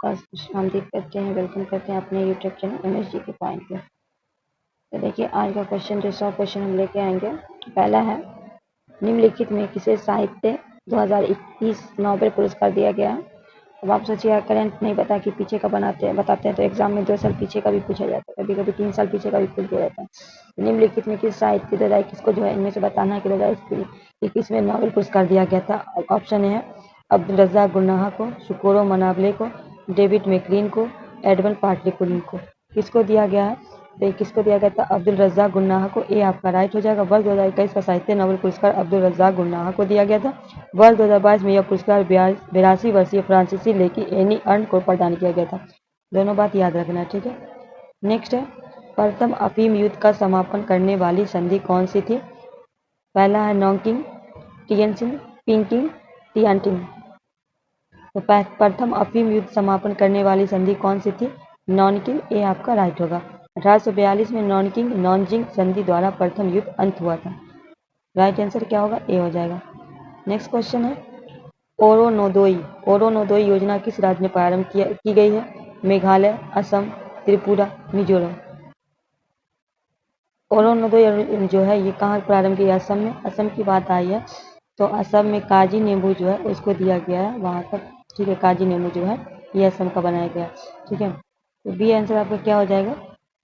आपका हार्दिक करते हैं, वेलकम करते हैं अपने यूट्यूब चैनल MSG के पॉइंट पे। तो देखिए आज का क्वेश्चन जो 100 क्वेश्चन हम लेके आएंगे। पहला है, निम्नलिखित में किसे साहित्य 2021 नोबेल पुरस्कार दिया गया है। अब आप सोचिए, करंट नहीं पता कि पीछे का बताते हैं तो एग्जाम में 2 साल पीछे का भी पूछा जाता है, कभी कभी 3 साल पीछे का भी पूछ दिया जाता है। निम्नलिखित में किस साहित्य 2021 को जो है इनमें से बताना है कि 2021 में नोबेल पुरस्कार दिया गया था। ऑप्शन है अब्दुल रज़्ज़ाक गुरनाहा को, सुकोरो मनाबले को, डेविड मैकक्लीन को, एडमंड पाटलिपुत्र को। किसको दिया गया है? तो किसको दिया गया था? अब्दुल रज़्ज़ाक गुरनाहा को। ए आपका राइट हो जाएगा। वर्ष 2021 का साहित्य नोबेल पुरस्कार अब्दुल रज़्ज़ाक गुरनाहा को दिया गया था। वर्ष 2022 में यह पुरस्कार 82 वर्षीय फ्रांसीसी लेखी एनी अर्न को प्रदान किया गया था। दोनों बात याद रखना, ठीक है। नेक्स्ट है, प्रथम अफीम युद्ध का समापन करने वाली संधि कौन सी थी? पहला है नॉनकिंग, टिएनसिन, पिंकिंग, टियानटिन। तो प्रथम अफीम युद्ध समापन करने वाली संधि कौन सी थी? नॉनकिंग। ए आपका राइट होगा। 1842 में नॉनकिंग नॉनजिंग संधि द्वारा प्रथम युद्ध अंत हुआ था। राइट आंसर क्या होगा? ए हो जाएगा। नेक्स्ट क्वेश्चन है, ओरोनोदोई योजना किस राज्य में प्रारंभ की गई है? मेघालय, असम, त्रिपुरा, मिजोरम। ओरोनोदोई जो है ये कहाँ प्रारंभ की? असम में। असम की बात आई है तो असम में काजी नींबू जो है उसको दिया गया है वहाँ तक, ठीक है। काजी नींबू जो है ये असम का बनाया गया, ठीक है। तो बी आंसर आपका क्या हो जाएगा?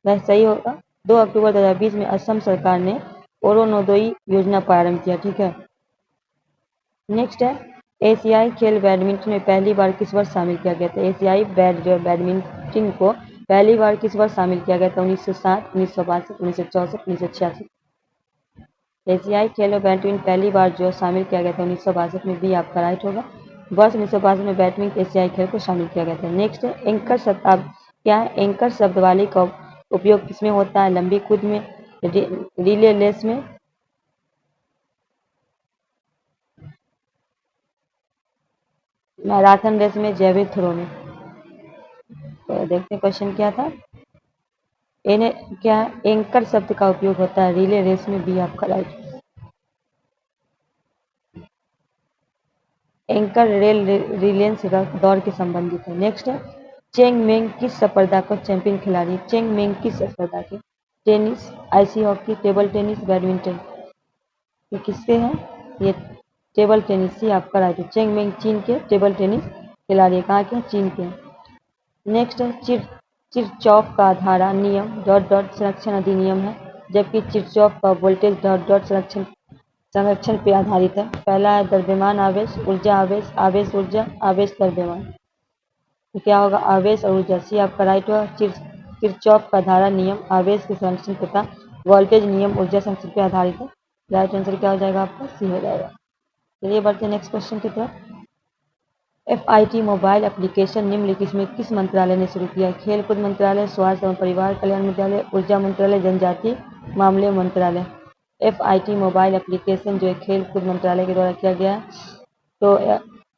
वह सही होगा। 2 अक्टूबर 2020 में असम सरकार ने ओरोनोदोई योजना प्रारंभ किया, ठीक है। नेक्स्ट है, एशियाई खेल बैडमिंटन में पहली बार किस वर्ष शामिल किया गया था? एशियाई बैडमिंटन को पहली बार किस वर्ष शामिल किया गया था? 1960, 1962, 1964, 1986। एशियाई खेलों बैडमिंटन पहली बार जो शामिल किया गया था 1962 में। बी आपका राइट होगा। वर्ष 1962 में बैडमिंटन एशियाई खेल को शामिल किया गया था। नेक्स्ट है, एंकर शब्द क्या है? एंकर शब्दावली का उपयोग किसमें होता है? लंबी कूद में, रिले रेस में, मैराथन रेस में, जैवलिन थ्रो में। तो देखते हैं क्वेश्चन क्या था। इन्हें क्या है? एंकर शब्द का उपयोग होता है रिले रेस में। बी आपका राइट। एंकर रेल रिलेंस दौड़ के संबंधित है। नेक्स्ट है, चेंग मेंग किस स्पर्धा का चैंपियन खिलाड़ी? चेंग मेंग किस स्पर्धा के? टेनिस, आइसी हॉकी, टेबल टेनिस, बैडमिंटन। ये किसके हैं? ये टेबल टेनिस। ही आपका राइट है। चेंग मेंग चीन के टेबल टेनिस खिलाड़ी। कहाँ के? चीन के। नेक्स्ट है, चिरचॉफ का धारा नियम डॉट डॉट संरक्षण अधिनियम है, जबकि चिरचॉफ का वोल्टेज डॉट डॉट संरक्षण पे आधारित है। पहला है द्रव्यमान आवेश, ऊर्जा आवेश, आवेश ऊर्जा, आवेश द्रव्यमान। तो क्या होगा? आवेश और ऊर्जा। सी आपका राइट हुआ। किरचॉफ का धारा नियम आवेश के संरक्षण तथा वोल्टेज नियम ऊर्जा संरक्षण पर आधारित है। राइट आंसर क्या हो जाएगा आपका? सी हो जाएगा। चलिए बढ़ते हैं नेक्स्ट क्वेश्चन की तरफ। FIT मोबाइल एप्लीकेशन निम्नलिखित में किस मंत्रालय ने शुरू किया? खेलकूद मंत्रालय, स्वास्थ्य एवं परिवार कल्याण मंत्रालय, ऊर्जा मंत्रालय, जनजातीय मामले मंत्रालय। FIT मोबाइल एप्लीकेशन जो है खेलकूद मंत्रालय के द्वारा किया गया है। तो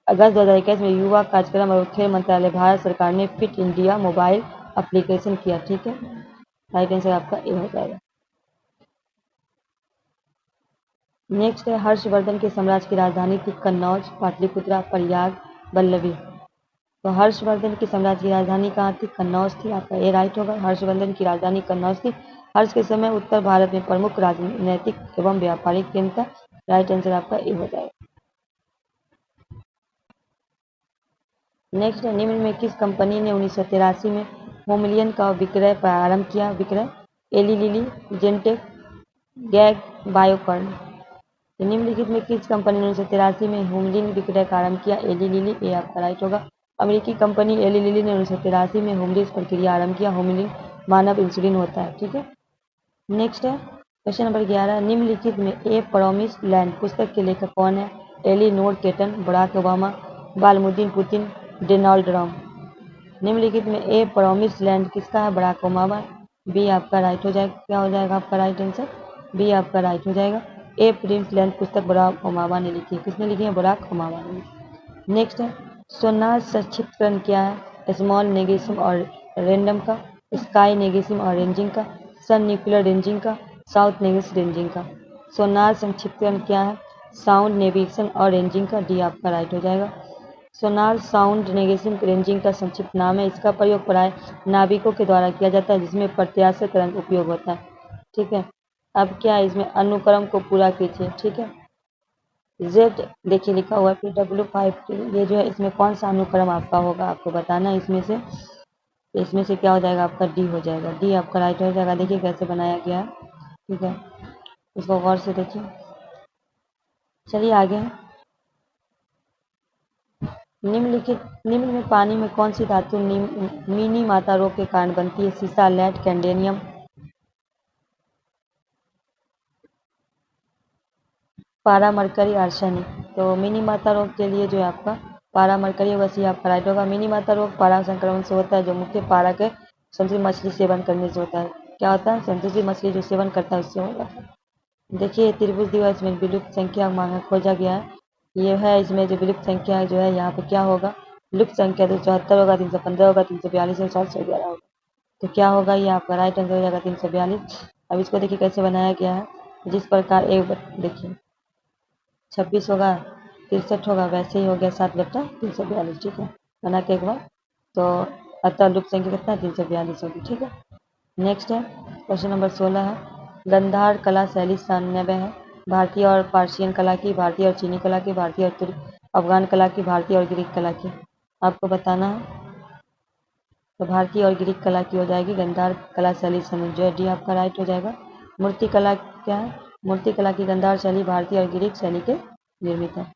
अगस्त 2021 में युवा कार्यक्रम और खेल मंत्रालय भारत सरकार ने फिट इंडिया मोबाइल एप्लीकेशन किया, ठीक है। राइट आंसर आपका ए हो जाएगा। नेक्स्ट है, हर्षवर्धन के साम्राज्य की राजधानी थी कन्नौज, पाटलिपुत्रा, प्रयाग, वल्लभी। तो हर्षवर्धन की साम्राज्य की राजधानी कहाँ थी? कन्नौज थी। आपका ए राइट होगा। हर्षवर्धन की राजधानी कन्नौज थी। हर्ष के समय उत्तर भारत में प्रमुख राजनीतिक एवं व्यापारिक केंद्र था। राइट आंसर आपका ए हो जाएगा। नेक्स्ट है, निम्न में किस कंपनी ने 1983 में होमलियन का विक्रय प्रारंभ किया? विक्रय एली लिली, जेनटेक, गैग, बायोकॉर्न। निम्नलिखित में किस कंपनी ने 1983 में होमलिन विक्रय का आरंभ किया? Eli Lilly. ए आपका राइट होगा। अमेरिकी कंपनी एली लिली ने 1983 में होमलिन प्रक्रिया आरंभ किया। होमलिन मानव इंसुलिन होता है, ठीक है। नेक्स्ट है क्वेश्चन नंबर 11, निम्नलिखित में ए प्रॉमिस लैंड पुस्तक के लेखक कौन है? एलिनोर केटन, बराक ओबामा, बालमुद्दीन पुतिन, डोनाल्ड ट्रम्प। निम्नलिखित में ए प्रॉमिस लैंड किसका है? Barack Obama. बी आपका राइट हो जाएगा। क्या हो जाएगा आपका राइट आंसर? बी आपका राइट हो जाएगा। ए प्रिंस लैंड पुस्तक बराक ओबामा ने लिखी है। किसने लिखी है? बराक ओबामा ने। नेक्स्ट है, सोनार संक्षिप्तकरण क्या है? स्मॉल नेगेटिव और रैंडम का, स्काई नेगेटिव और रेंजिंग का, सन न्यूक्लियर रेंजिंग का, साउथ नेगेटिव रेंजिंग का। सोनार संक्षिप्तकरण क्या है? साउंड नेविगेशन और रेंजिंग का। डी आपका राइट हो जाएगा। सोनार साउंड नेगेशन रेंजिंग का संक्षिप्त नाम है। इसका प्रयोग प्राय नाविकों के द्वारा किया जाता है, जिसमें प्रत्याशा तरंग उपयोग होता है। ठीक है, अब क्या है इसमें अनुक्रम को पूरा कीजिए। ठीक है, जेड देखिए लिखा हुआ है PW5 के, ये जो है इसमें कौन सा अनुक्रम आपका होगा आपको बताना है। इसमें से क्या हो जाएगा आपका डी हो जाएगा। डी आपका राइट हो जाएगा। देखिए कैसे बनाया गया है। ठीक है, इसको गौर से देखिए। चलिए आगे। निम्न में पानी में कौन सी धातु मीनी माता रोग के कारण बनती है? सीसा, लेड, कैडमियम, पारा, मरकरी, आर्सेनिक। तो मिनी माता रोग के लिए जो है आपका पारा मरकरी होगा, सी आपका राइट होगा। मिनी माता रोग पारा संक्रमण से होता है, जो मुख्य पारा के समुद्री मछली सेवन करने से होता है। क्या होता है? समुद्री मछली जो सेवन करता है उससे होगा। देखिए त्रिभुज दिवस में विलुप्त संख्या मांगा खोजा गया है। ये है इसमें जो विलुप्त संख्या जो है यहाँ पे क्या होगा? लुप्त संख्या 274 होगा, 315 होगा, 342 और 411 होगा। तो क्या होगा? ये आपका राइट आंसर हो जाएगा 342। अब इसको देखिए कैसे बनाया गया है। जिस प्रकार एक देखिए 26 होगा, 63 होगा, वैसे ही हो गया 7/342। ठीक है, बना के एक बार। तो अतः लुप्त संख्या कितना है? 342 होगी। ठीक है, नेक्स्ट है क्वेश्चन नंबर 16 है। गंधार कला शैली 97 है। भारतीय और पार्शियन कला की, भारतीय और चीनी कला की, भारतीय और तुर्क अफगान कला की, भारतीय और ग्रीक कला की। आपको बताना है। तो भारतीय और ग्रीक कला की हो जाएगी गंधार कला शैली समूह, जो है डी आपका राइट हो जाएगा। मूर्ति कला क्या है? मूर्ति कला की गंधार शैली भारतीय और ग्रीक शैली के निर्मित है।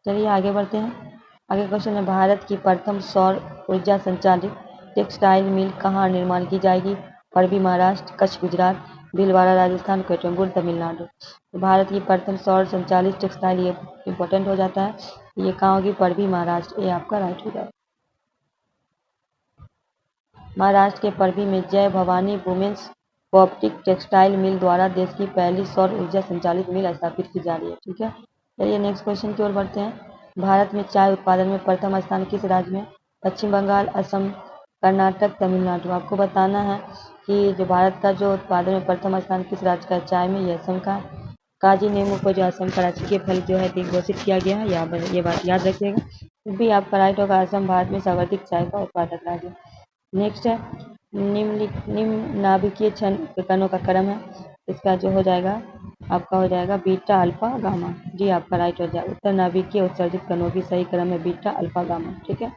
चलिए आगे बढ़ते हैं। आगे क्वेश्चन है, भारत की प्रथम सौर ऊर्जा संचालित टेक्सटाइल मिल कहाँ निर्माण की जाएगी? पड़वी महाराष्ट्र, कच्छ गुजरात, भीलवाड़ा राजस्थान, कोयम्बटूर तमिलनाडु। तो भारत की प्रथम सौर संचालित टेक्सटाइल, ये इंपॉर्टेंट हो जाता है। ये कहाँ होगी? पड़वी महाराष्ट्र, ये आपका राइट हो जाएगा। महाराष्ट्र के पड़वी में Jai Bhavani women's cooperative textile mill द्वारा देश की पहली सौर ऊर्जा संचालित मिल स्थापित की जा रही है। ठीक है, चलिए नेक्स्ट क्वेश्चन की ओर बढ़ते हैं। भारत में चाय उत्पादन में प्रथम स्थान किस राज्य में? पश्चिम बंगाल, असम, कर्नाटक, तमिलनाडु। आपको बताना है कि जो भारत का जो उत्पादन में प्रथम स्थान किस राज्य का है चाय में? ये असम का। काजी नेमू को जो असम का राजकीय फल जो है घोषित किया गया है, ये बात याद रखिएगा। फिर भी आपका राइट होगा, असम भारत में सर्वाधिक चाय का उत्पादक राज्य। नेक्स्ट है, निम्न नाभिकीय कणों का क्रम है। इसका जो हो जाएगा आपका हो जाएगा बीटा, अल्फा, गामा। जी आपका राइट हो जाएगा। उत्तर नाभिकीय उत्सर्जित कणों की सही क्रम है बीटा, अल्फा, गामा। ठीक है,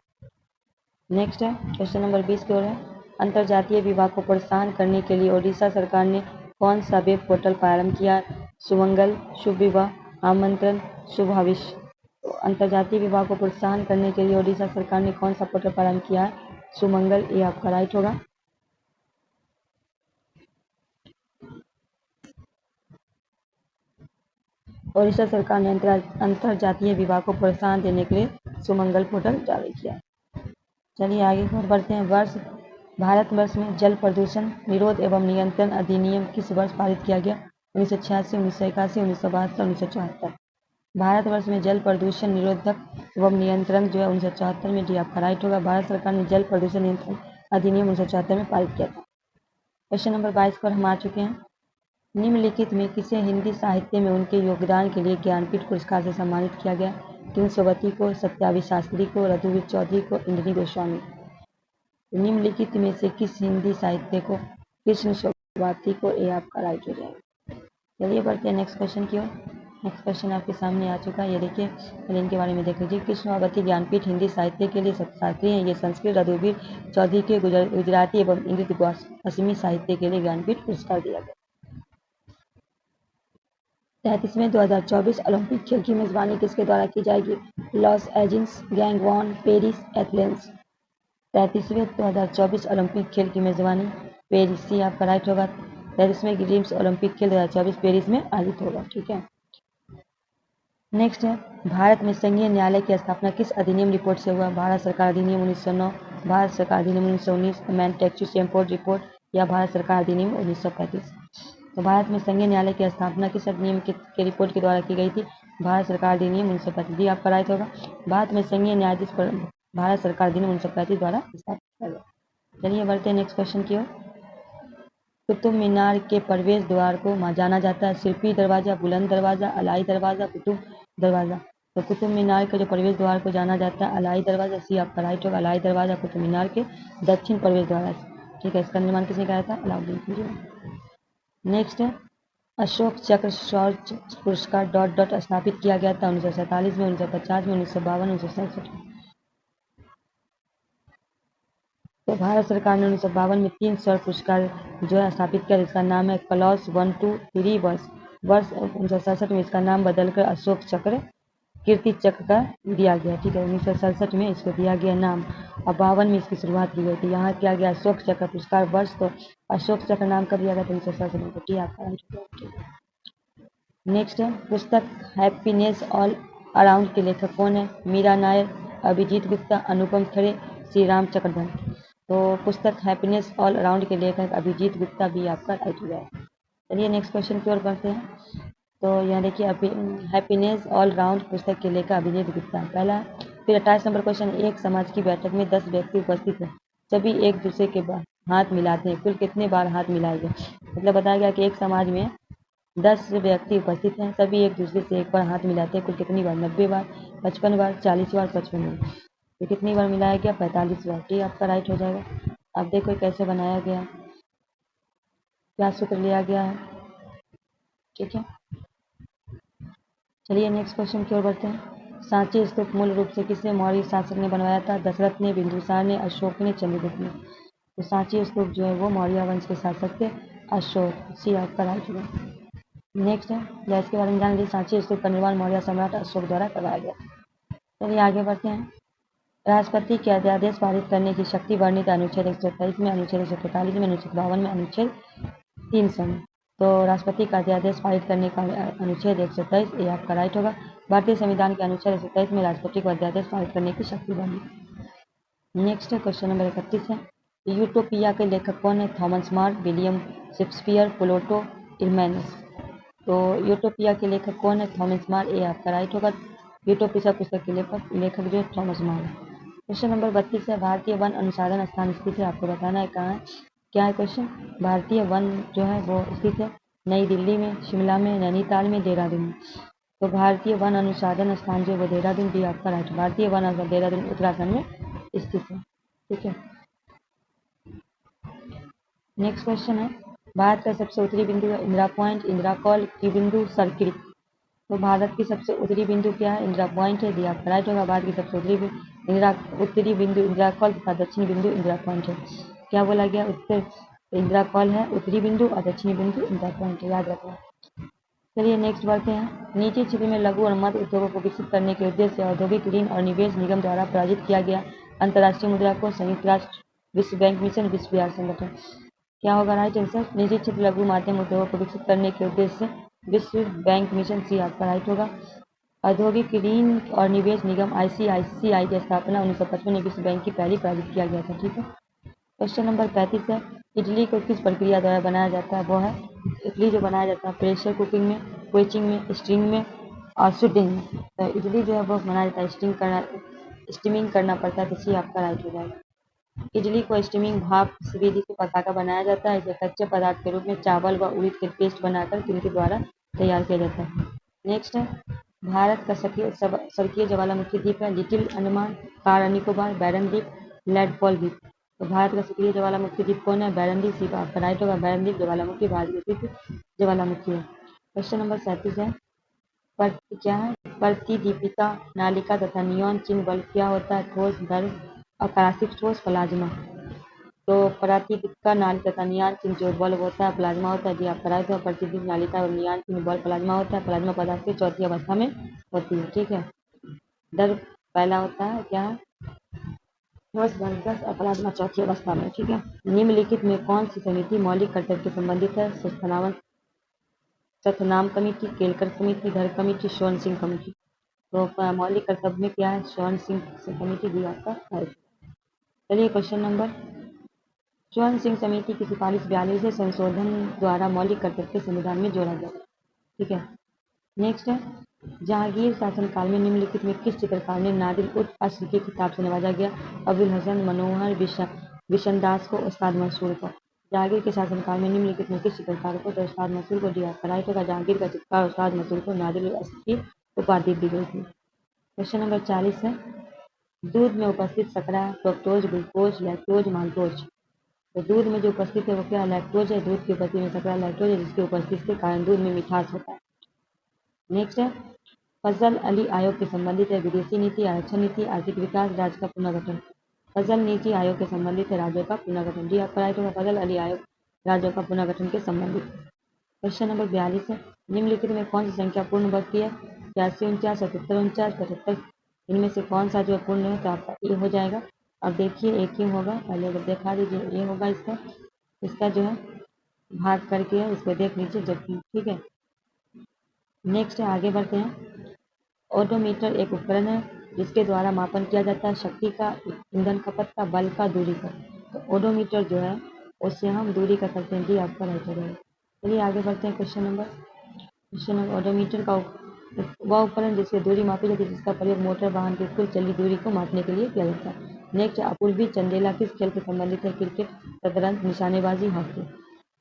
नेक्स्ट है क्वेश्चन नंबर 20 की ओर है। अंतरजातीय विवाह को प्रोत्साहन करने के लिए ओडिशा सरकार ने कौन सा वेब पोर्टल प्रारंभ किया? सुमंगल, शुभ विवाह, आमंत्रण, शुभ भविष्य। तो अंतरजातीय विवाह को प्रोत्साहन करने के लिए ओडिशा सरकार ने कौन सा पोर्टल प्रारंभ किया है? सुमंगल, ये आपका राइट होगा। ओडिशा सरकार ने अंतरजातीय विवाह को प्रोत्साहन देने के लिए सुमंगल पोर्टल जारी किया। चलिए आगे की ओर बढ़ते हैं। भारतवर्ष में जल प्रदूषण निरोध एवं नियंत्रण अधिनियम किस वर्ष पारित किया गया? 1986, 1981, 1972, 1974। भारतवर्ष में जल प्रदूषण निरोधक एवं नियंत्रण जो है 1974 में, डी आपका राइट होगा। भारत सरकार ने जल प्रदूषण नियंत्रण अधिनियम 1974 में पारित किया था। क्वेश्चन नंबर 22 पर हम आ चुके हैं। निम्नलिखित में किसे हिंदी साहित्य में उनके योगदान के लिए ज्ञानपीठ पुरस्कार से सम्मानित किया गया? किंग्सवती को, सत्यावी शास्त्री को, रघुवीर चौधरी को, इंद्रनी गोस्वामी। निम्नलिखित में से किस हिंदी साहित्य को कृष्ण शोभाती को? ए आपका राइट हो जाएगा। चलिए बढ़ते हैं नेक्स्ट क्वेश्चन की ओर। नेक्स्ट क्वेश्चन आपके सामने आ चुका है, ये देखिए, इनके बारे में देख लीजिए। कृष्णवावती ज्ञानपीठ हिंदी साहित्य के लिए शास्त्री हैं। ये संस्कृत रघुवीर चौधरी के गुजराती एवं इंग्लिश असमी साहित्य के लिए ज्ञानपीठ पुरस्कार दिया गया। 33वें 2024 ओलंपिक खेल की मेजबानी किसके द्वारा की जाएगी? Los Angeles, Gangwon, Paris, Athens. 33वें 2024 ओलंपिक खेल की मेजबानी पेरिस, ही आपका राइट होगा। 33वें गेम्स ओलंपिक खेल 2024 पेरिस में आयोजित होगा। ठीक है, नेक्स्ट है, भारत में संघीय न्यायालय की स्थापना किस अधिनियम रिपोर्ट से हुआ? भारत सरकार अधिनियम 1909, भारत सरकार अधिनियम 1919, मैनटेक्चू-चेम्फोर्ड रिपोर्ट, या भारत सरकार अधिनियम 1935। तो भारत में संघीय न्यायालय की स्थापना किस अधिनियम के रिपोर्ट के द्वारा की गई थी? भारत सरकार अधिनियम 1935, जी आपका राइट होगा। भारत में संघीय न्यायाधीश पर भारत सरकार अधिनियम 1935 द्वारा स्थापित किया गया। चलिए बढ़ते हैं नेक्स्ट क्वेश्चन की ओर। कुतुब मीनार के प्रवेश द्वार को जाना जाता है शिल्पी दरवाजा, बुलंद दरवाजा, अलाई दरवाजा, कुतुब दरवाजा। तो कुतुब मीनार के जो प्रवेश द्वार को जाना जाता है अलाई दरवाजा, सी आपका राइट होगा। अलाई दरवाजा कुतुब मीनार के दक्षिण प्रवेश द्वार है। ठीक है, इसका निर्माण किसने कराया था? अलाउद्दीन खिलजी ने। नेक्स्ट है अशोक चक्र शौर्य पुरस्कार डॉट डॉट स्थापित किया गया था 1947 में, 1950 में, 1952, 1967 में। तो भारत सरकार ने 1952 में 3 स्वर्ण पुरस्कार जो है स्थापित किया, जिसका नाम है क्लॉस 1, 2, 3 वर्ष 1967 में इसका नाम बदलकर अशोक चक्र कीर्ति चक्र का दिया गया। ठीक है, 1967 में इसको दिया गया नाम और 52 में इसकी शुरुआत की गई थी। यहाँ किया गया अशोक चक्र पुरस्कार वर्ष, तो अशोक चक्र नाम कब दिया गया था? 1967 में। तो आपका नेक्स्ट है पुस्तक हैप्पीनेस ऑल अराउंड के लेखक कौन है? मीरा नायर, अभिजीत गुप्ता, अनुपम खेड़े, श्री राम चक्रधर। तो पुस्तक हैप्पीनेस ऑल अराउंड के लेखक अभिजीत गुप्ता भी आपका राइट हो जाएगा। चलिए नेक्स्ट क्वेश्चन की ओर बढ़ते हैं। तो यहाँ देखिए हैप्पीनेस ऑल राउंड पुस्तक के लेखक अभिजीत गुप्ता पहला। फिर 28 नंबर क्वेश्चन, एक समाज की बैठक में 10 व्यक्ति उपस्थित हैं, सभी एक दूसरे के हाथ मिलाते हैं, कुल कितने बार हाथ मिलाए गए? मतलब बताया गया कि एक समाज में 10 व्यक्ति उपस्थित हैं, सभी एक दूसरे से एक बार हाथ मिलाते हैं, कुल कितनी बार? 90 बार, 55 बार, 40 बार, 55 बार। तो कितनी बार मिलाया गया? 45 बार। ठीक आपका राइट हो जाएगा। अब देखो कैसे बनाया गया, क्या सूत्र लिया गया है। ठीक है, चलिए नेक्स्ट क्वेश्चन की ओर बढ़ते हैं। सांची स्तूप मूल रूप से किसने मौर्य शासक ने बनवाया था? दशरथ ने, बिंदुसार ने, अशोक ने, चंद्रगुप्त ने। तो सांची स्तूप जो है वो मौर्य वंश के शासक थे अशोक। सी आपका राइट होगा। नेक्स्ट है या इसके बारे में जान लीजिए, सांची स्तूप का निर्माण मौर्य सम्राट अशोक द्वारा करवाया गया। चलिए आगे बढ़ते हैं। राष्ट्रपति के अध्यादेश पारित करने की शक्ति वर्णित अनुच्छेद 127 में, अनुच्छेद 145 में, अनुच्छेद 52 में, अनुच्छेद 300 में। तो राष्ट्रपति का अध्यादेश पारित करने का अनुच्छेद 127 ये आपका राइट होगा। भारतीय संविधान के अनुच्छेद 127 में राष्ट्रपति को अध्यादेश पारित करने की शक्ति बनी। नेक्स्ट क्वेश्चन नंबर 31 है, यूटोपिया के लेखक कौन है? थॉमस मार, विलियम शेक्सपियर, प्लेटो, इरमेनस। तो यूटोपिया के लेखक कौन है? थॉमस मार, ये आपका राइट होगा। यूटोपिया पुस्तक के लेखक जो है थॉमस मार। क्वेश्चन नंबर 32 है, भारतीय वन अनुसंधान स्थान स्थित है, आपको बताना है कहाँ है। क्या है क्वेश्चन? भारतीय वन जो है वो स्थित है नई दिल्ली में, शिमला में, नैनीताल में, देहरादून में। तो भारतीय वन अनुसंधान स्थान जो है वो देहरादून भी आपका राइट है। भारतीय वन अनुसंधान देहरादून उत्तराखंड में स्थित है। ठीक है, नेक्स्ट क्वेश्चन है, भारत का सबसे उत्तरी बिंदु है इंदिरा पॉइंट, इंदिरा कॉल, की बिंदु, सर्किल। तो भारत की सबसे उत्तरी बिंदु क्या है? इंदिरा पॉइंट है, दिया आपका राइट होगा। भारत की सबसे उत्तरी बिंदु इंदिरा कॉल तथा दक्षिणी बिंदु इंदिरा पॉइंट है। क्या बोला गया? उत्तर इंदिरा कॉल है उत्तरी बिंदु और दक्षिणी बिंदु इंदिरा पॉइंट है, याद रखना। चलिए नेक्स्ट बढ़ते हैं। नीचे क्षेत्र में लघु और मध्य उद्योगों को विकसित करने के उद्देश्य से औद्योगिक ऋण और निवेश निगम द्वारा प्रायोजित किया गया अंतर्राष्ट्रीय मुद्रा कोष, संयुक्त राष्ट्र, विश्व बैंक मिशन, विश्व व्यापार संगठन। क्या होगा राइट आंसर? निजी क्षेत्र लघु माध्यम उद्योगों को विकसित करने के उद्देश्य से विश्व बैंक मिशन, सी आपका राइट होगा। औद्योगिक ऋण और निवेश निगम ICICI की स्थापना 1955 में विश्व बैंक की पहली प्रायोजित किया गया था। ठीक है, क्वेश्चन नंबर 35 है, इडली को किस प्रक्रिया द्वारा बनाया जाता है? वो है इडली जो बनाया जाता है प्रेशर कुकिंग में, क्वेचिंग में, स्टीमिंग में और सूडिंग में। तो इडली जो है वो बनाया जाता है स्टीमिंग करना पड़ता है, तो सी आपका राइट हो जाएगा। इडली को स्टीमिंग भाप विधि से पकाकर बनाया जाता है। इसे कच्चे पदार्थ के रूप में चावल व उड़द के पेस्ट बनाकर तिनके द्वारा तैयार किया जाता है। नेक्स्ट है, भारत का सक्रिय ज्वालामुखी द्वीप है लिटिल अंडमान, कार निकोबार, बैरन द्वीप, लैंडफॉल द्वीप। तो भारत का सक्रिय ज्वालामुखी द्वीप कौन है? बैरन द्वीप, सी आपका राइट होगा। बैरन द्वीप ज्वालामुखी भारत की ज्वालामुखी है। क्वेश्चन नंबर 37 है, क्या है? प्रतिदीपिका नालिका तथा नियॉन चिन्ह बल्ब क्या होता है? ठोस, द्रव, आकाशिक ठोस, प्लाज्मा। तो प्रतिदीपिका नालिका तथा नियॉन चिन्ह जो बल्ब होता है प्लाज्मा होता है, जी आपका राइट होगा। प्रतिदीप नालिका और नियॉन चिन्ह बल्ब प्लाज्मा होता है। प्लाज्मा पदार्थ की चौथी अवस्था में होती है। ठीक है, द्रव पहला होता है, क्या है? ठोस, गैस और प्लाज्मा चौथी अवस्था में। ठीक है, निम्नलिखित में कौन सी समिति मौलिक कर्तव्य से संबंधित है? सतनाम कमेटी, केलकर समिति, धर कमेटी, स्वर्ण सिंह कमेटी। तो मौलिक कर्तव्य में क्या है? स्वर्ण सिंह कमेटी भी आपका राइट। चलिए क्वेश्चन नंबर, स्वर्ण सिंह समिति की सिफारिश 42 संशोधन द्वारा मौलिक कर्तव्य के संविधान में जोड़ा गया। ठीक है, नेक्स्ट है, जहांगीर शासनकाल में निम्नलिखित में किस चित्रकार ने नादिर उल अस्र के खिताब से नवाजा गया? अबुल हसन मनोहर बिशनदास को, उस्ताद मंसूर को। जहांगीर के शासनकाल में निम्नलिखित में किस चित्रकार को? तो उस्ताद मंसूर को दिया। राइट होगा। जहांगीर का चित्रकार उस्ताद मंसूर को नादिर उल अस्र की उपाधि दी गई थी। क्वेश्चन नंबर 40 है, दूध में उपस्थित शर्करा फ्रक्टोज, ग्लूकोज, लैक्टोज, माल्टोज। तो दूध में जो उपस्थित है वो क्या, लैक्टोज है। दूध की उपस्थिति में शर्करा लैक्टोज है, जिसकी उपस्थिति के कारण दूध में मिठास होता है। नेक्स्ट है, फजल अली आयोग के संबंधित है विदेशी नीति, आरक्षण नीति, आर्थिक विकास, राज्य का पुनर्गठन। फजल नीति आयोग के संबंधित है राज्यों का पुनर्गठन। डी आपका राइट होगा, फजल अली आयोग राज्यों का पुनर्गठन के संबंधित। क्वेश्चन नंबर 42 है, निम्नलिखित में कौन सी संख्या पूर्ण वर्ग की है, 86, 49, 77, 49, 75। इनमें से कौन सा जो पूर्ण है, तो आपका ए हो जाएगा। अब देखिए एक ही होगा, पहले अगर देखा लीजिए ए होगा इसका जो है भाग करके है, इसको देख लीजिए जबकि, ठीक है। नेक्स्ट है, आगे बढ़ते हैं। ओडोमीटर एक उपकरण है जिसके द्वारा मापन किया जाता है शक्ति का, ईंधन खपत का, बल का, दूरी का। तो ओडोमीटर जो है उससे हम दूरी का करते हैं। जी आपका राइट हो जाएगा। चलिए आगे बढ़ते हैं। क्वेश्चन नंबर ओडोमीटर का वह उपकरण जिससे दूरी मापी जाती है, जिसका प्रयोग मोटर वाहन की कुल चली दूरी को मापने के लिए किया जाता है। नेक्स्ट, अपूर्वी चंदेला किस खेल से संबंधित है, क्रिकेट, शतरंज, निशानेबाजी, हॉकी।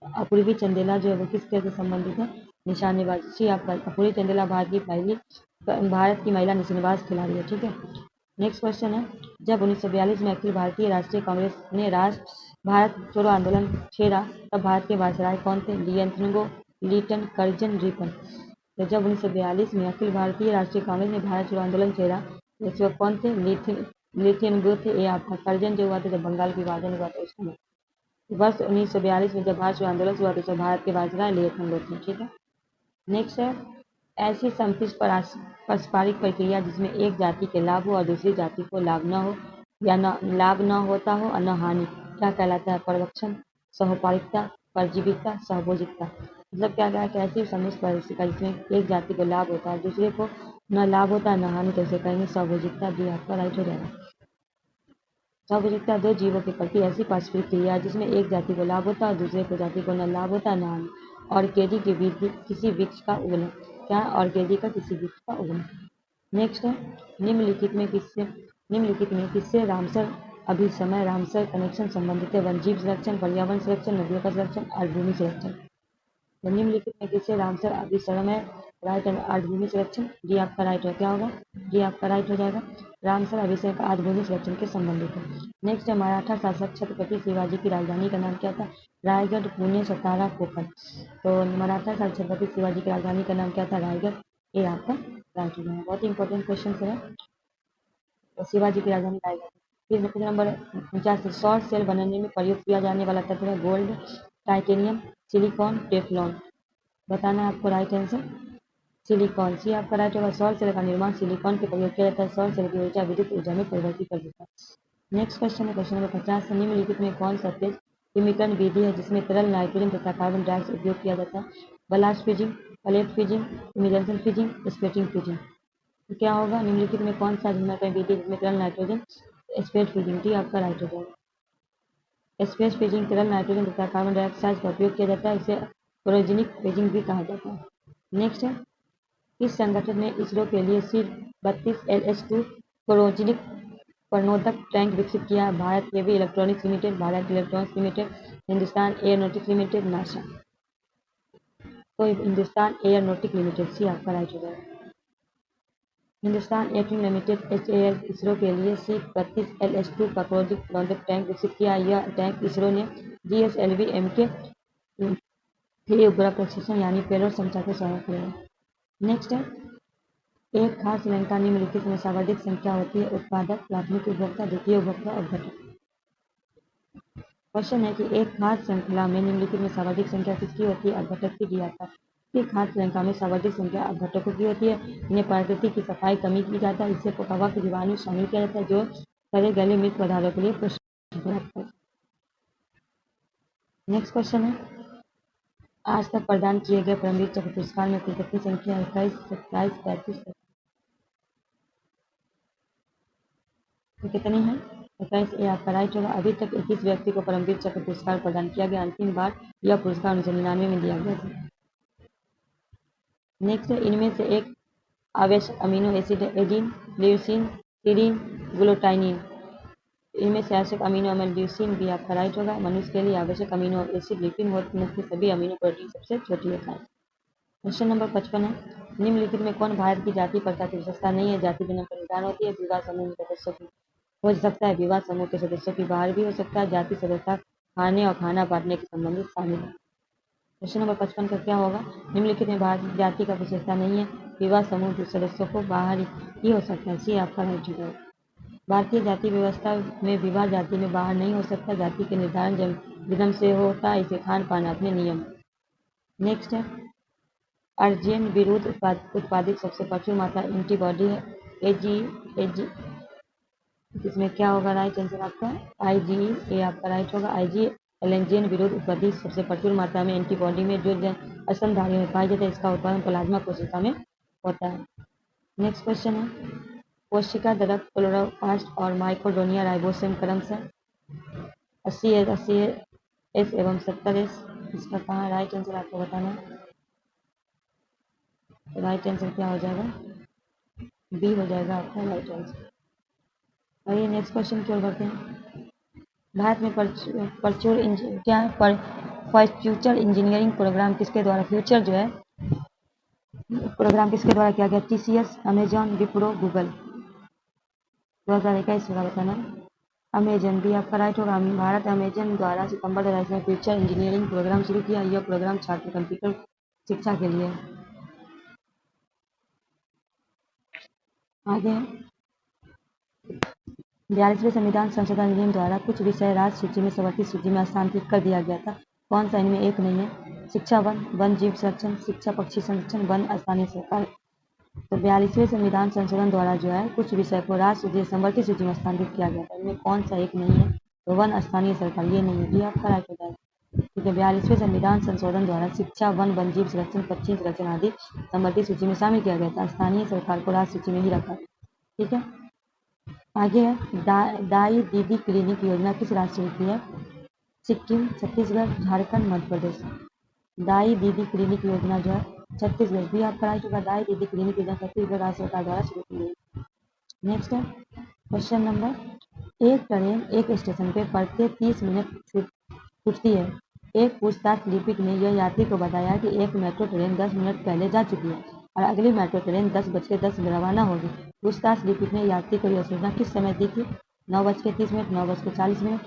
अपूर्वी चंदेला जो है वो किस खेल से संबंधित है, निशानेबाजी। सी आपका अपूर्वी चंदेला भारत की महिला निशानेबाज खिलाड़ी है, ठीक है। नेक्स्ट क्वेश्चन है, जब 1942 में अखिल भारतीय राष्ट्रीय कांग्रेस ने भारत छोड़ो आंदोलन छेड़ा, तब भारत के वायसराय कौन थे, लिएंथेगो, लीटन, कर्जन, रिपन। तो जब 1942 में अखिल भारतीय राष्ट्रीय कांग्रेस ने भारत छोड़ो आंदोलन छेड़ा, तो इस वक्त कौन थे, लिएंथेगो थे। ये आपका कर्जन जो हुआ था जब बंगाल विभाजन हुआ था उस समय। वर्ष 1942 में जब भारत छोड़ो आंदोलन हुआ था, भारत के वायसराय लिएंथेगो थे, ठीक है। नेक्स्ट है, ऐसी समष्टि पारस्परिक प्रक्रिया जिसमें एक जाति के लाभ हो और दूसरी जाति को लाभ न हो, या न लाभ न होता हो और न हानि, क्या कहलाता है, परवक्षण, सहोपारिकता, परजीविकता, सहभोजिकता। मतलब क्या क्या ऐसी समष्टि पारस्परिक जिसमें एक जाति को लाभ होता है दूसरे को न लाभ होता है न हानि, तो उसे कहेंगे सहभोजिकता। डी आपका राइट हो जाएगा। सहभोजिकता दो जीवों के प्रति ऐसी पारस्परिक क्रिया है जिसमें एक जाति को लाभ होता है और दूसरे को जाति को न लाभ होता है न हानि। ऑर्किडी के बीज किसी वृक्ष का उगना, क्या, ऑर्किडी का किसी वृक्ष का उगना। नेक्स्ट है, निम्नलिखित में किससे रामसर अभिसमय रामसर कनेक्शन संबंधित है, वन्यजीव संरक्षण, पर्यावरण संरक्षण, नदियों का संरक्षण, आर्द्रभूमि संरक्षण। निम्नलिखित में किससे रामसर अभिसमय राइट एंड आर्द्रभूमि संरक्षण। डी आपका राइट है, क्या होगा, डी आपका राइट हो जाएगा। रामसर अभिषेक का आर्द्रभूमि संरक्षण के संबंधित है। नेक्स्ट है, मराठा शासक छत्रपति शिवाजी की राजधानी का नाम क्या था, रायगढ़, पुणे, सतारा, कोकण। तो मराठा शासक छत्रपति शिवाजी की राजधानी का नाम क्या था, रायगढ़। ये आपका राइट हो जाएगा। बहुत ही इंपॉर्टेंट क्वेश्चन है, तो शिवाजी की राजधानी रायगढ़। फिर क्वेश्चन नंबर 49, सौर सेल बनाने में प्रयोग किया जाने वाला तत्व है गोल्ड, टाइटेनियम, सिलिकॉन, टेफ्लॉन। बताना है आपको राइट आंसर, सिलिकॉन। सी आपका राइट होगा। सौर सेल का निर्माण सिलिकॉन के प्रयोग किया जाता है। सौर सेल की ऊर्जा विद्युत ऊर्जा में परिवर्तित कर देता है। नेक्स्ट क्वेश्चन है, क्वेश्चन नंबर 50, निम्नलिखित में कौन सा तेज विमिकरण विधि है जिसमें तरल नाइट्रोजन तथा कार्बन डाइऑक्साइड उपयोग किया जाता है, blast freezing, plate freezing, immersion freezing, splitting freezing. तो क्या होगा, निम्नलिखित में कौन सा विमिकरण विधि जिसमें तरल नाइट्रोजन, स्पेस फ्रीजिंग। टी आपका राइट हो जाएगा। स्पेस फ्रीजिंग तरल नाइट्रोजन तथा कार्बन डाइऑक्साइड का उपयोग किया जाता है, इसे क्रायोजेनिक फ्रीजिंग भी कहा जाता है। नेक्स्ट है, इस संगठन ने इसरो के लिए C-32LH2 क्रायोजेनिक प्रणोदक टैंक विकसित किया। Bharat heavy electronics limited, Bharat electronics limited, Hindustan aeronautics limited, NASA. तो हिंदुस्तान एयरोनॉटिक्स लिमिटेड, सी आपका राइट हो जाएगा। Hindustan Airtel limited HAL ISRO के लिए C-32LH2 का क्रायोजेनिक प्रणोदक टैंक विकसित किया। यह टैंक इसरो ने GSLV MK 3 उपग्रह प्रक्षेपण यानी पेलोड क्षमता को सहायक करेगा। नेक्स्ट है, एक खास श्रृंखला निम्नलिखित में सर्वाधिक संख्या होती है, उत्पादक, प्राथमिक उपभोक्ता, द्वितीय उपभोक्ता और घटक। क्वेश्चन है कि एक खास श्रृंखला में निम्नलिखित में सर्वाधिक संख्या किसकी होती है, अपघटक की। दिया था एक खास श्रृंखला में सर्वाधिक संख्या अपघटकों की होती है। इन्हें प्रकृति की सफाई कमी की जाता है, इससे हवा के जीवाणु शामिल किया जाता है जो सड़े गले मृत पदार्थों के लिए पोषण करता है। नेक्स्ट क्वेश्चन है, आज तक प्रदान किए गए परमवीर चक्र पुरस्कार में कुल कितनी संख्या, 21, 27, 35। तो कितनी है, 21। ए आपका राइट होगा। अभी तक 21 व्यक्ति को परमवीर चक्र पुरस्कार प्रदान किया गया। अंतिम बार यह पुरस्कार 1999 में दिया गया था। नेक्स्ट है, इनमें से एक आवश्यक अमीनो एसिड है एडिन, ल्यूसीन, सीरीन, ग्लूटाइनिन। इनमें से आवश्यक अमीनो अम्ल ल्यूसीन भी आपका राइट होगा। मनुष्य के लिए आवश्यक अमीनो एसिड लिपिड मुख्य सभी अमीनो प्रोटीन सबसे छोटी होता है। क्वेश्चन नंबर 55 है, निम्नलिखित में कौन भारत की जाति प्रथा की विशेषता नहीं है? जाति बिना परिधान होती है। विवाह समूह में सदस्यों की हो सकता है, विवाह समूह के सदस्यों की बाहर भी हो सकता है। जाति सदस्यता खाने और खाना बांटने के संबंधित शामिल है। क्वेश्चन नंबर 55 का क्या होगा? निम्नलिखित में भारत की जाति का विशेषता नहीं है। विवाह समूह के सदस्यों को बाहर ही हो सकता है। सी आपका राइट हो जाएगा। भारतीय जाति व्यवस्था में विवाह जाति में बाहर नहीं हो सकता। जाति के निर्धारण जन्म से होता है। इसे खान पान अपने नियम। नेक्स्ट है, अर्जेन विरुद्ध उत्पादित सबसे प्रचुर मात्रा एंटीबॉडी है। एजी इसमें क्या होगा राइट आंसर आपका? आईजीई ये आपका राइट होगा। आईजी एलेंजियन विरुद्ध उत्पादित सबसे प्रचुर मात्रा में एंटीबॉडी में जो स्तनधारी में पाई जाती है, इसका उत्पादन प्लाज्मा कोशिका में होता है। नेक्स्ट क्वेश्चन है, कोशिका द्रव क्लोरोप्लास्ट और माइक्रोडोनिया राइबोसोम क्रमशः 80S एवं 70S। इसका कहाँ राइट आंसर आपको बताना है। राइट आंसर क्या हो जाएगा? बी हो जाएगा आपका राइट आंसर। आइए नेक्स्ट क्वेश्चन की ओर बढ़ते हैं। भारत में फ्यूचर इंजीनियरिंग प्रोग्राम किसके द्वारा फ्यूचर जो है प्रोग्राम किसके द्वारा किया गया? TCS, Amazon, Wipro, Google. 2021 का बताना। अमेजन भी आपका राइट होगा। भारत अमेजन द्वारा सितंबर 2022 में फ्यूचर इंजीनियरिंग प्रोग्राम शुरू किया। यह प्रोग्राम छात्र कंप्यूटर शिक्षा के लिए। आगे 42वें संविधान संशोधन अधिनियम द्वारा कुछ विषय राज्य सूची में समर्थित सूची में स्थानांतरित कर दिया गया था। कौन सा इनमें एक नहीं है? शिक्षा वन, वन जीव संरक्षण, शिक्षा पक्षी संरक्षण, वन स्थानीय सरकार। तो 42वें संविधान संशोधन द्वारा जो है कुछ विषय को राज्य सूची समर्थित सूची में स्थानांतरित किया गया था। इनमें कौन सा एक नहीं है? तो वन स्थानीय सरकार ये नहीं है। ये आपका राइट हो जाएगा। ठीक है, 42वें संविधान संशोधन द्वारा शिक्षा वन, वन जीव संरक्षण, पक्षी संरक्षण आदि समर्थित सूची में शामिल किया गया था। स्थानीय सरकार को राज्य सूची में ही रखा। ठीक है, आगे है दाई दीदी क्लिनिक योजना किस राज्य शुरू की है? सिक्किम, छत्तीसगढ़, झारखंड, मध्य प्रदेश। दाई दीदी क्लिनिक योजना जो है छत्तीसगढ़ भी आपका राइट होगा। दाई दीदी क्लिनिक योजना छत्तीसगढ़ राज्य सरकार द्वारा शुरू की गई। नेक्स्ट है क्वेश्चन नंबर, एक ट्रेन एक स्टेशन पे प्रत्येक 30 मिनट छूटती है। एक पूछताछ लिपिक ने यह यात्री को बताया कि एक मेट्रो ट्रेन 10 मिनट पहले जा चुकी है और अगली मेट्रो ट्रेन 10:10 रवाना होगी। पूछताछ लिपिक ने यात्री को यह सूचना किस समय दी थी? 9:30, 9:40,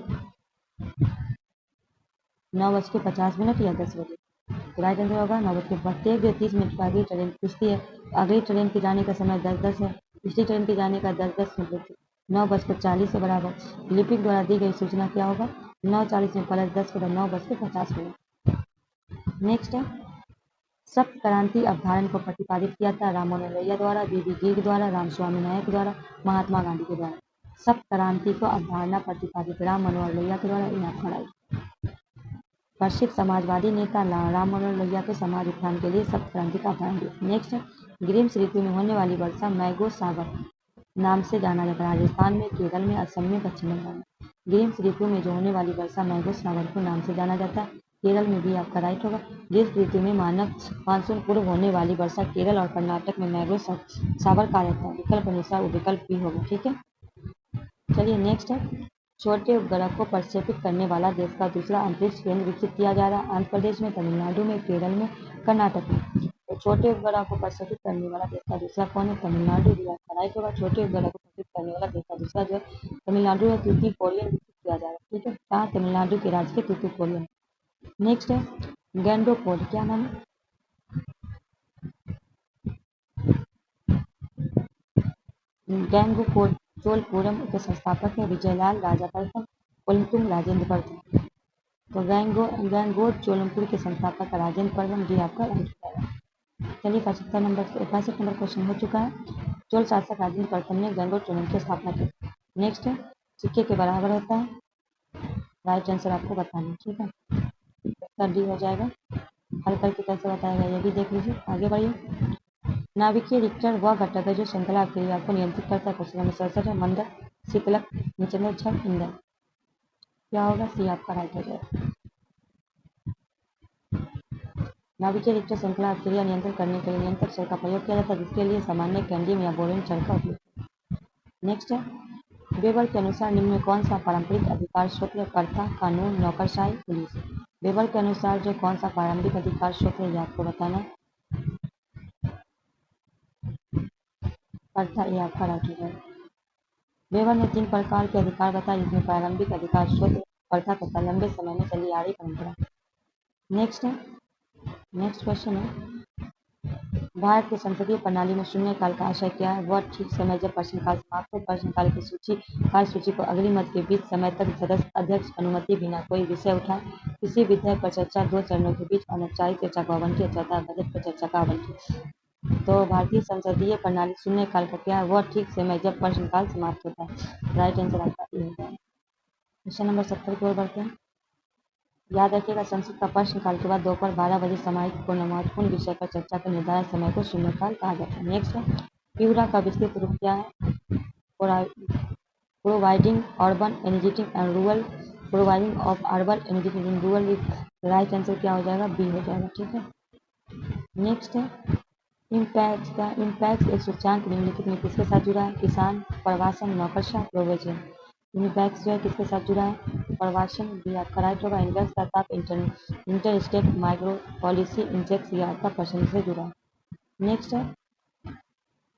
9:50 या 10 बजे। तो राइट आंसर होगा 9 बजे। प्रत्येक 30 मिनट पर अगली ट्रेन पूछती है। अगली ट्रेन के जाने का समय 10:10 है। पिछली ट्रेन के जाने का 10:10 मतलब 9:40 से बराबर। लिपिक द्वारा दी गई सूचना क्या होगा? 9:40 में +10 बटा 9:50। नेक्स्ट है, सप्त क्रांति अवधारणा को प्रतिपादित किया था राम मनोहर लोहिया द्वारा, बीबी गिग द्वारा, रामस्वामी नायक द्वारा, महात्मा गांधी के द्वारा। सप्त क्रांति को अवधारणा प्रतिपादित राम मनोहर लोहिया के द्वारा। यहाँ पढ़ाई प्रसिद्ध समाजवादी नेता राम मनोहर लोहिया के समाज उत्थान के लिए सप्त क्रांति का अवधारण दिया। नेक्स्ट है, ग्रीष्म ऋतु में होने वाली वर्षा मैंगो सागर नाम से जाना जाता है। राजस्थान में, केरल में, असम में, पश्चिम बंगाल में। ग्रीष्म ऋतु में जो होने वाली वर्षा मैंगो सागर के नाम से जाना जाता है। केरल में भी आपका राइट होगा। ग्रीष्म ऋतु में मानसून पूर्व होने वाली वर्षा केरल और कर्नाटक में मैंगो सागर कहा जाता है। विकल्प अनुसार विकल्प भी होगा। ठीक है, चलिए नेक्स्ट है, छोटे उपग्रह को प्रक्षेपित करने वाला देश का दूसरा अंतरिक्ष केंद्र विकसित किया जा रहा है। आंध्र प्रदेश में, तमिलनाडु में, केरल में, कर्नाटक में। तो छोटे उपग्रह को प्रक्षेपित करने वाला देश का दूसरा कौन है? तमिलनाडु। भी आपका राइट होगा। छोटे उपग्रह को प्रक्षेपित करने वाला देश का दूसरा जो है तमिलनाडु है। तूतीकोरिन विकसित किया जा रहा है। ठीक है, कहाँ? तमिलनाडु के राज्य के तूतीकोरिन। नेक्स्ट है, गैंडोपोड क्या नाम है? गैंगोचोलपुरम के संस्थापक है विजयलाल राजापरतम, कोलतुंग राजेंद्र प्रथम। तो गैंगोचोलपुर के संस्थापक राजेंद्र प्रथम जी आपका राइट होगा। चलिए 65 नंबर क्वेश्चन हो चुका है। चोल शासक राजेंद्र प्रथम ने गैंगोचोलम की स्थापना की। नेक्स्ट है, सिक्के के बराबर होता है। राइट आंसर आपको बताना है। ठीक है, इसका डी हो जाएगा। हल करके कैसे बताएगा ये भी देख लीजिए। आगे बढ़िए। नाभिकीय रिक्टर वह घटक है जो श्रृंखला क्रिया को नियंत्रित करता है। क्वेश्चन नंबर 67 है, मंडल, शीतलक, निचले क्षण, ईंधन। क्या होगा? सी आपका राइट हो जाएगा। नाभिकीय रिक्टर श्रृंखला क्रिया नियंत्रण करने के लिए नियंत्रक चर का प्रयोग किया जाता है, जिसके लिए सामान्य कैंडियम या बोरेन चर का उपयोग। नेक्स्ट है, वेबर के अनुसार निम्न में कौन सा पारंपरिक अधिकार सूत्र कर्ता, कानून, नौकरशाही, पुलिस। वेबर के अनुसार जो कौन सा पारंपरिक अधिकार सूत्र है ये आपको बताना है। प्रथा, ये आपका राइट हो जाएगा। वेबर ने 3 प्रकार के अधिकार बताए जिसमें प्रारंभिक अधिकार, स्वतः प्रथा तथा लंबे समय में चली आ रही परंपरा। नेक्स्ट क्वेश्चन है, भारत की संसदीय प्रणाली में शून्यकाल का आशय क्या है? वह ठीक समय जब प्रश्नकाल समाप्त हो, प्रश्नकाल की कार्यसूची को अगली मत के बीच समय तक सदस्य अध्यक्ष अनुमति बिना कोई विषय उठाए, किसी विधेयक पर चर्चा 2 चरणों के बीच अनौपचारिक चर्चा को आवंटित, चौथा बजट पर चर्चा का आवंटित। तो भारतीय संसदीय प्रणाली शून्यकाल का क्या है? वह ठीक समय जब प्रश्नकाल समाप्त होता है। राइट आंसर आपका ए होगा। क्वेश्चन नंबर 70 की ओर बढ़ते हैं। याद रखिएगा, संसद का प्रश्नकाल के बाद दोपहर 12 बजे सामयिक को महत्वपूर्ण विषय पर चर्चा के निर्धारित समय को शून्यकाल कहा जाता है। नेक्स्ट है, प्यूरा का विस्तृत रूप क्या है? Providing urban energetic and rural, providing of urban energetic and rural. Right answer क्या हो जाएगा? बी हो जाएगा। ठीक है। नेक्स्ट है, इम्पैक्ट एक सूचकांक निम्नलिखित में किसके साथ जुड़ा है? किसान, प्रवासन, नौकरशाह, प्रोविजन। इम्पैक्ट जो है किसके साथ जुड़ा है? प्रवासन, भी आपका राइट होगा। इन्वेस्ट का आप inter state micro policy index, ये आपका पर्सन से जुड़ा है। नेक्स्ट है,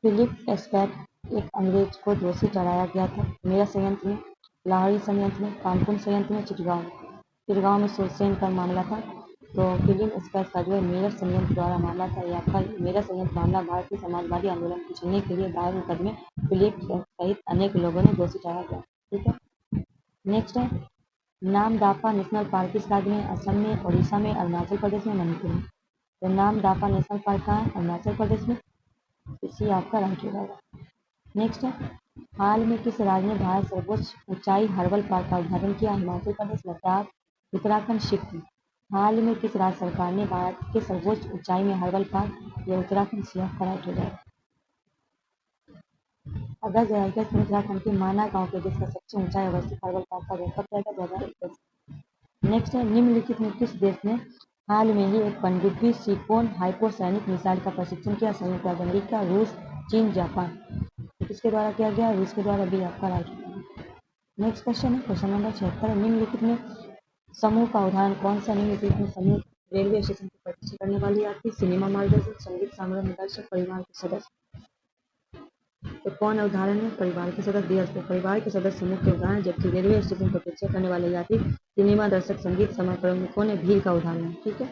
फिलिप एस्पेट एक अंग्रेज को दोषी ठहराया गया था। मेरठ संयंत्र में, लाहौरी संयंत्र में, कानपुर संयंत्र में, चिटगांव में सोसेन का मामला था। तो फिलिप एस्पेट का जो है मेरठ संयंत्र द्वारा मामला था। यह आपका मेरठ संयंत्र मामला भारतीय समाजवादी आंदोलन को छीनने के लिए दायर मुकदमे फिलिप सहित अनेक लोगों ने दोषी ठहराया गया। ठीक है। नेक्स्ट है, नामदाफा नेशनल पार्क किस राज्य में? असम में, उड़ीसा में, अरुणाचल प्रदेश में, मणिपुर में। तो नामदाफा नेशनल पार्क कहाँ है? अरुणाचल प्रदेश में। इसी आपका राइट हो जाएगा। नेक्स्ट है, हाल में किस राज्य ने भारत सर्वोच्च ऊंचाई हर्बल पार्क का उद्घाटन किया? हिमाचल प्रदेश, लद्दाख, उत्तराखंड, सिक्किम। हाल में किस राज्य सरकार ने भारत के सर्वोच्च ऊंचाई में हर्बल पार्क? यह उत्तराखंड, से आपका राइट हो जाएगा। अगस्त 2021 में उत्तराखंड के माना गांव के देश का सबसे ऊंचाई अवस्थित हर्बल पार्क का कब जाएगा? 2021। नेक्स्ट है, निम्नलिखित में किस देश ने हाल में ही एक पनडुब्बी सिकोन हाइपोसैनिक मिसाइल का प्रशिक्षण किया? संयुक्त अरब अमेरिका, रूस, चीन, जापान। किसके द्वारा किया गया? रूस के द्वारा, भी आपका राइट होगा। नेक्स्ट क्वेश्चन है, क्वेश्चन नंबर 76, निम्नलिखित में समूह का उदाहरण कौन सा? निम्नलिखित में समूह रेलवे स्टेशन पर प्रतीक्षा करने वाली यात्री, सिनेमा मार्गदर्शक, संगीत समारोह दर्शक, परिवार के सदस्य। तो कौन उदाहरण है? परिवार के सदस्य। तो परिवार के सदस्य समूह के उदाहरण, जबकि रेलवे स्टेशन पर प्रतीक्षा करने वाले यात्री, सिनेमा दर्शक, संगीत समारोह प्रमुखों ने भीड़ का उदाहरण है। ठीक है।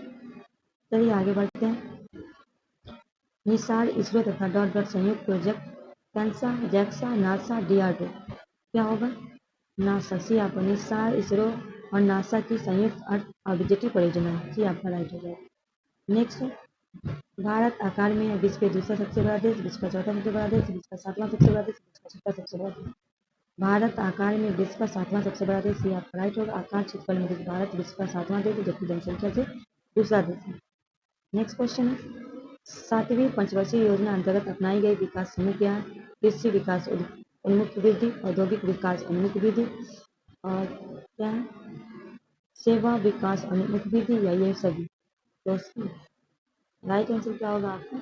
चलिए आगे बढ़ते हैं। निसार, इसरो तथा डॉट डॉट संयुक्त project Kansas, JAXA, NASA, DRDO. क्या होगा? नासा। सी आपका निसार, इसरो और नासा की संयुक्त अर्थ ऑब्जेक्टिव परियोजना है। सी आपका राइट हो जाएगा। नेक्स्ट है, भारत आकार में है विश्व का दूसरा सबसे बड़ा देश, विश्व का चौथा सबसे बड़ा देश, विश्व का 7वां सबसे बड़ा देश, विश्व का 6वां सबसे बड़ा देश। भारत आकार में विश्व का 7वां सबसे बड़ा देश, ये आपका राइट होगा। आकार क्षेत्रफल में भारत विश्व का 7वां देश है, जबकि जनसंख्या से दूसरा देश है। नेक्स्ट क्वेश्चन है, 7वीं पंचवर्षीय योजना अंतर्गत अपनाई गई विकास समूह क्या है? कृषि विकास उन्मुख वृद्धि, औद्योगिक विकास उन्मुख वृद्धि, और क्या है? सेवा विकास उन्मुख वृद्धि, या ये सभी। तो राइट आंसर क्या होगा आपका?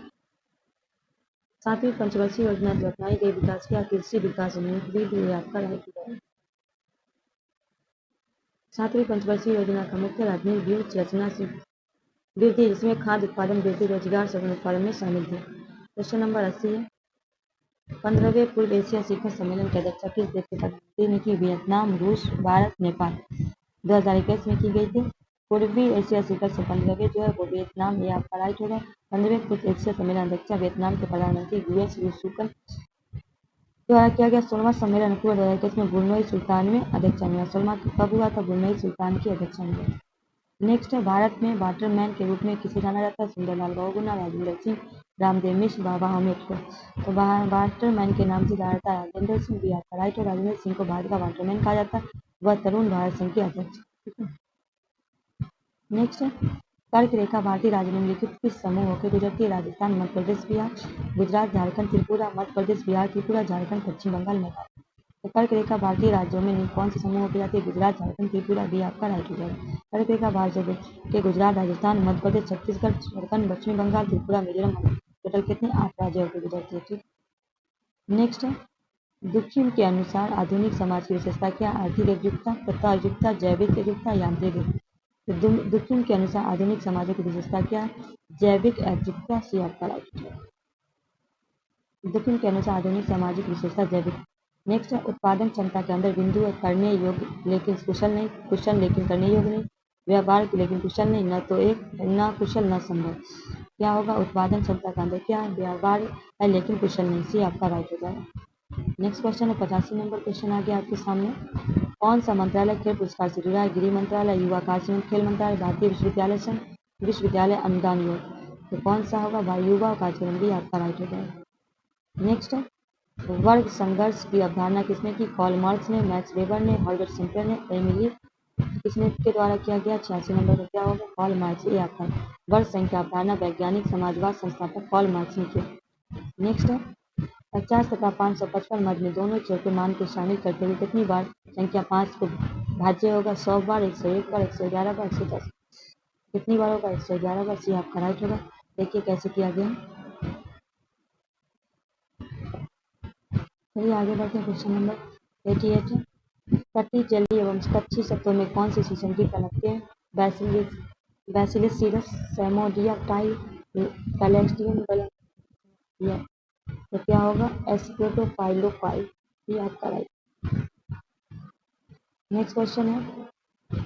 7वीं पंचवर्षीय योजना से अपनाई गई विकास क्या? कृषि विकास उन्मुख वृद्धि, ये आपका राइट होगा। 7वीं पंचवर्षीय योजना का मुख्य राजनीतिक व्यूह रचना से वृद्धि, जिसमें खाद्य उत्पादन वृद्धि, रोजगार सघन उत्पादन में शामिल थे। क्वेश्चन नंबर 80 है, 15वें पूर्व एशिया शिखर सम्मेलन की अध्यक्षता किस देश के प्रधानमंत्री ने की? वियतनाम, रूस, भारत, नेपाल। 2021 में की गई थी। पूर्वी एशिया शिखर से 15वें जो है वो वियतनाम, ये आपका राइट होगा। 15वें पूर्व एशिया सम्मेलन अध्यक्षता वियतनाम के प्रधानमंत्री यूएस रूसुकन द्वारा किया गया। 16वां सम्मेलन अक्टूबर 2021 में ब्रुनई सुल्तान में अध्यक्षता में। 16वां कब हुआ था? ब्रुनई सुल्तान की अध्यक्षता में। नेक्स्ट है, भारत में वाटरमैन के रूप में किसे जाना जाता है? सुंदरलाल बहुगुणा, राजेंद्र सिंह, रामदेव मिश्र, बाबा अम्बेडकर। तो वाटरमैन के नाम से जाना जाता है राजेंद्र सिंह, भी आपका राइट है। राजेंद्र सिंह को भारत का वाटरमैन कहा जाता है। वह तरुण भारत संघ के अध्यक्ष। ठीक है। नेक्स्ट है, कर्क रेखा भारतीय राज्य निम्नलिखित किस समूह होकर गुजरती है? राजस्थान, मध्य प्रदेश, बिहार, गुजरात, झारखंड, त्रिपुरा। मध्य प्रदेश, बिहार, त्रिपुरा, झारखंड, पश्चिम बंगाल, नेपाल। तो कर्क रेखा भारतीय राज्यों में कौन से समूह होकर जाती है? गुजरात, झारखंड, त्रिपुरा, भी आपका राइट हो जाएगा। कर्क रेखा भारत के गुजरात, राजस्थान, मध्य प्रदेश, छत्तीसगढ़, झारखंड, पश्चिम बंगाल, त्रिपुरा, मिजोरम, टोटल कितने? 8 राज्य होकर गुजरती है। ठीक। नेक्स्ट है, दुखिम के अनुसार आधुनिक समाज की विशेषता क्या? आर्थिक एकजुटता, सत्ता एकजुटता, जैविक एकजुटता, यांत्रिक एकजुटता। तो दुखिम के अनुसार आधुनिक समाजों की विशेषता क्या है? जैविक एकजुटता, सी आपका राइट है। दुकिन के अनुसार आधुनिक सामाजिक विशेषता जैविक। नेक्स्ट है उत्पादन क्षमता के अंदर बिंदु है करने योग्य लेकिन कुशल नहीं, कुशल लेकिन करने योग्य नहीं, व्यापार लेकिन कुशल नहीं, न तो एक न कुशल न संभव। क्या होगा उत्पादन क्षमता के अंदर क्या है व्यापार है लेकिन कुशल नहीं, सी आपका राइट हो जाएगा। नेक्स्ट क्वेश्चन है 85 नंबर क्वेश्चन आ गया आपके सामने। कौन सा मंत्रालय खेल पुरस्कार से जुड़ा है? गृह मंत्रालय, युवा कार्य एवं खेल मंत्रालय, भारतीय विश्वविद्यालय संघ, विश्वविद्यालय अनुदान आयोग। तो कौन सा होगा युवा कार्य एवं आपका राइट हो जाएगा। नेक्स्ट है वर्ग संघर्ष की अवधारणा किसने की? कार्ल मार्क्स ने, मैक्स वेबर ने, हर्बर्ट स्पिंकर ने, एमिली किसने के द्वारा किया गया? 86 नंबर का क्या होगा कार्ल मार्क्स। ये आपका वर्ग संख्या अवधारणा वैज्ञानिक समाजवाद संस्थापक कार्ल मार्क्स ने किया। नेक्स्ट है 50 तथा 555 मध्य में दोनों छोटे मान को शामिल करते हुए कितनी बार संख्या 5 को भाज्य होगा? 100 बार, 101 बार, 111 बार, 110। कितनी बार होगा? 111 बार। सी आपका राइट होगा। देखिए कैसे किया गया। चलिए आगे बढ़ते हैं क्वेश्चन नंबर 88। कटी जलीय एवं कच्ची सत्वों में कौन सी शीशम की पनपते हैं? बैसिलस सीरस, सैमोडिया टाई, कैलेस्टियम बलेंसिया। तो क्या होगा एस्पेटोफाइलोफाइल। ये आपका राइट। नेक्स्ट क्वेश्चन है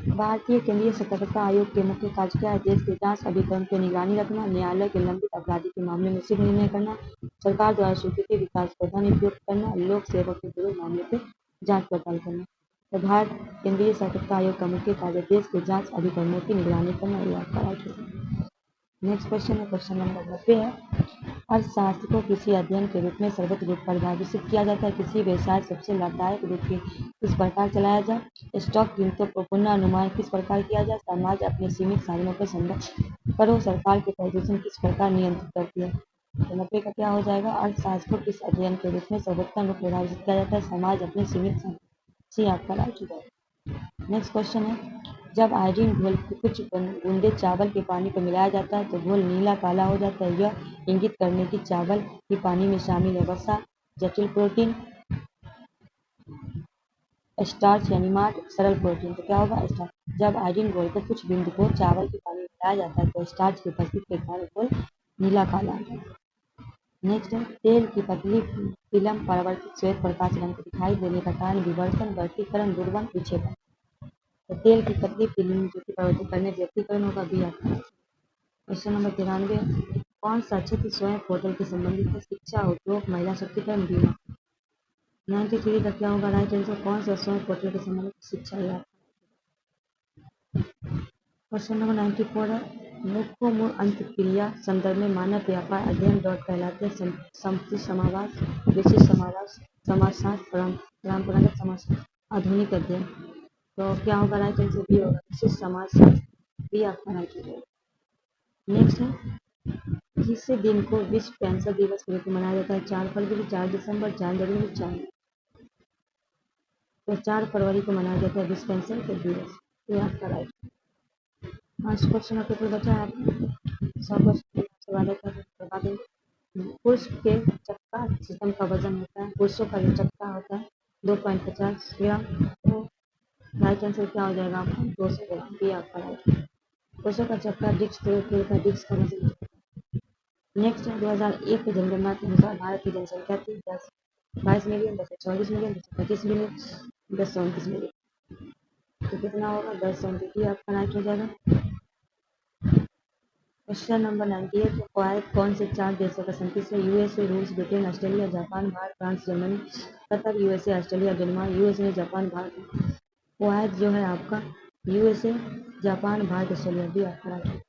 भारतीय केंद्रीय सतर्कता आयोग के मुख्य कार्य क्या है? देश के जांच अभिकरण की निगरानी रखना, न्यायालय के लंबित अपराधी के मामले में शीघ्र निर्णय करना, सरकार द्वारा स्वीकृत विकास का धन उपयोग करना, लोक सेवक के पूरे मामले की जांच पड़ताल करना। तो भारत केंद्रीय सतर्कता आयोग का मुख्य कार्य देश के जांच अभिकरणों की निगरानी करना। ये आपका राइट है। नेक्स्ट क्वेश्चन है क्वेश्चन नंबर 90 है अर्थशास्त्र को किसी अध्ययन के रूप में सर्वत्र रूप परिभाषित किया जाता है। किसी व्यवसाय सबसे लाभदायक रूप की किस प्रकार चलाया जाए? स्टॉक कीमतों को पुनर्नुमान किस प्रकार किया जाए? समाज अपने सीमित साधनों पर संभव करो। सरकार के प्रदूषण किस प्रकार नियंत्रित करती है? तो 90 का क्या हो जाएगा अर्थशास्त्र को किस अध्ययन के रूप में सर्वोत्तम रूप परिभाषित किया जाता है? समाज अपने सीमित साधन। सी आपका राइट हो जाएगा। नेक्स्ट क्वेश्चन है जब आयोडीन घोल की कुछ बूंदे चावल के पानी को मिलाया जाता है तो घोल नीला काला हो जाता है। यह इंगित करने की चावल की पानी में शामिल है वसा, जटिल प्रोटीन, स्टार्च यानी माट, सरल प्रोटीन। तो क्या होगा स्टार्च। जब आयोडीन घोल को कुछ बिंदु को चावल के पानी में मिलाया जाता है तो स्टार्च की उपस्थिति के कारण घोल नीला काला हो जाता है। नेक्स्ट है तेल की पतली फिल्म परावर्तित श्वेत प्रकाश रंग को दिखाई देने का कारण विवर्तन, वर्गीकरण, दुर्बन, विक्षेपण। तो तेल की पतली फिल्म जो कि परिवर्तित करने व्यक्तिकरण होगा भी आपका। क्वेश्चन नंबर 93 कौन सा क्षेत्र स्वयं पोर्टल के संबंधित है? शिक्षा, उद्योग, महिला शक्तिकरण, बीमा। 93 का क्या होगा राइट आंसर कौन सा स्वयं पोर्टल के संबंधित शिक्षा है? क्वेश्चन नंबर 94 है मुख्य मूल अंतक्रिया संदर्भ में मानव व्यापार अध्ययन डॉट कहलाते हैं। संपत्ति समावास, विशिष्ट समावास, समाजशास्त्र, परंपरागत समाज, आधुनिक अध्ययन। तो क्या होगा राइट आंसर बी होगा विशिष्ट समाजशास्त्र। बी आपका राइट हो जाएगा। नेक्स्ट है जिस दिन को विश्व कैंसर दिवस के रूप में मनाया जाता है? 4 फरवरी, 4 दिसंबर, 4 जनवरी, 4। तो 4 फरवरी को मनाया जाता है विश्व कैंसर दिवस। ये आपका राइट। 5 क्वेश्चन आपके ऊपर बचा है आपको 100 क्वेश्चन करवा देंगे। पुरुष के चक्का सिस्टम का वजन होता है पुरुषों का जो चक्का होता है 2.50 ग्राम। तो राइट आंसर क्या हो जाएगा आपका 200 ग्राम। भी आपका राइट। पुरुषों का चक्का डिस्क का वजन। नेक्स्ट है 2001 के जनगणना के अनुसार भारत की जनसंख्या थी 22 मिलियन, 244 मिलियन, 225 मिलियन, 229 मिलियन। तो कितना होगा 10 आपका राइट हो जाएगा। क्वेश्चन नंबर 98 क्वाड कौन से 4 देशों का संयुक्त है? यूएसए, रूस, Britain, Australia, Japan, Bharat, France, Germany, Qatar, USA, Australia, Denmark, USA, Japan, Bharat. Quad जो है आपका यूएसए, जापान, भारत, ऑस्ट्रेलिया। भी आपका राइट।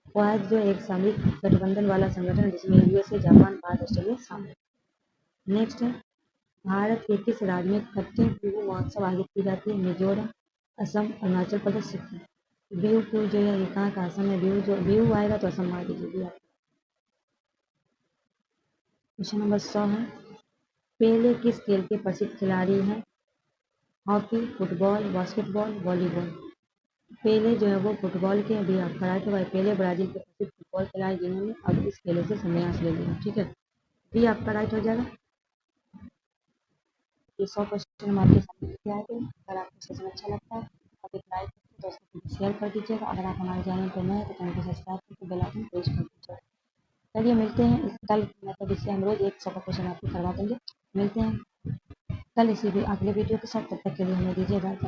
क्वाड जो एक सामरिक गठबंधन वाला संगठन है जिसमें यूएसए, जापान, भारत, ऑस्ट्रेलिया शामिल। नेक्स्ट है भारत के किस राज्य में खट्टी बिहू महोत्सव आयोजित की जाती है? मिजोरम, असम, अरुणाचल प्रदेश, सिक्किम। बिहू क्यों जो है ये कहाँ का असम है? बिहू जो बिहू आएगा तो असम मान लीजिए। क्वेश्चन नंबर 100 है पेले किस खेल के प्रसिद्ध खिलाड़ी हैं? Hockey, football, basketball, volleyball. Pele जो है वो फुटबॉल के भी आपका राइट होगा। पेले ब्राजील के प्रसिद्ध फुटबॉल खिलाड़ी जिन्होंने अब इस खेलों से संन्यास ले लिया। ठीक है भी आपका राइट हो जाएगा। ये 100 क्वेश्चन हम आपके सामने लेके आए थे। अगर आपको सेशन अच्छा लगता है आप एक लाइक दोस्तों को शेयर कर दीजिएगा। अगर आप हमारे चैनल पर नए हैं तो चैनल को सब्सक्राइब करके बेल आइकन प्रेस कर दीजिएगा। चलिए मिलते हैं इस कल, मतलब इससे हम रोज एक 100 का क्वेश्चन आपको करवा देंगे। मिलते हैं कल इसी भी अगले वीडियो के साथ, तब तक के लिए हमें दीजिए इजाज़त।